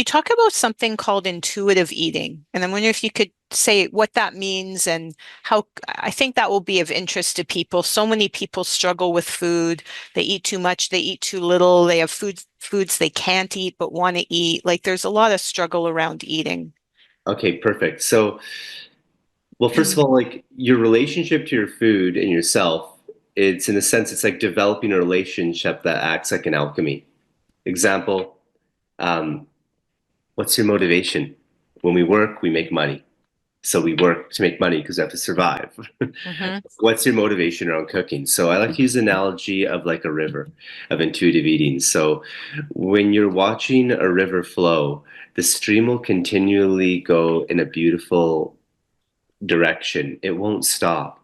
You talk about something called intuitive eating, and I'm wondering if you could say what that means and how I think that will be of interest to people. So many people struggle with food. They eat too much, they eat too little, they have foods they can't eat but want to eat. Like there's a lot of struggle around eating. Okay, perfect. So, well, first of all, like your relationship to your food and yourself, it's in a sense, it's like developing a relationship that acts like an alchemy. Example, um, what's your motivation? When we work, we make money. So we work to make money because we have to survive. Hmm. What's your motivation around cooking? So I like to use the analogy of like a river of intuitive eating. So when you're watching a river flow, the stream will continually go in a beautiful direction. It won't stop,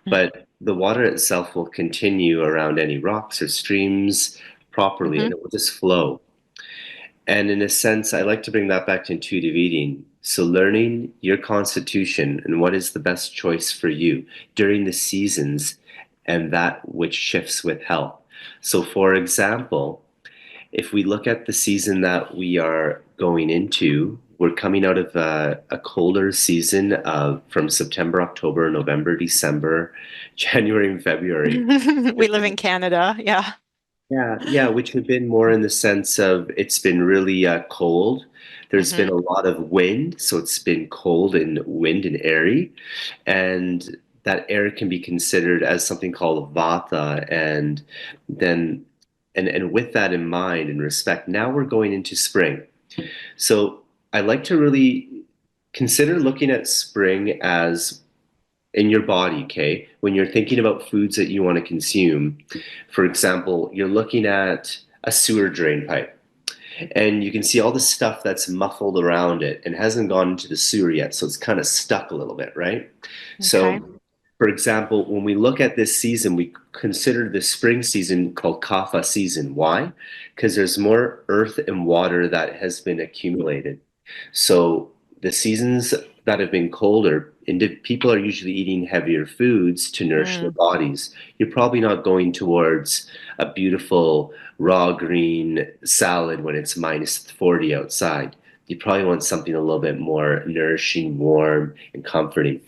but the water itself will continue around any rocks or streams properly Hmm. and it will just flow. And in a sense, I like to bring that back to intuitive eating. So, learning your constitution and what is the best choice for you during the seasons and that which shifts with health. So, for example, if we look at the season that we are going into, we're coming out of a colder season of from September, October, November, December, January, and February. We live in Canada. Yeah. Yeah, yeah, which have been more in the sense of it's been really cold. There's been Hmm. a lot of wind, so it's been cold and wind and airy, and that air can be considered as something called vata. And then, and with that in mind and respect, now we're going into spring. So I like to really consider looking at spring as in your body, okay? When you're thinking about foods that you want to consume, for example, you're looking at a sewer drain pipe and you can see all the stuff that's muffled around it and hasn't gone into the sewer yet, so it's kind of stuck a little bit, right? Okay. So, for example, when we look at this season, we consider the spring season called kapha season. Why? Because there's more earth and water that has been accumulated. So the seasons that have been colder, people are usually eating heavier foods to nourish their Mm. bodies. You're probably not going towards a beautiful raw green salad when it's minus 40 outside. You probably want something a little bit more nourishing, warm, and comforting.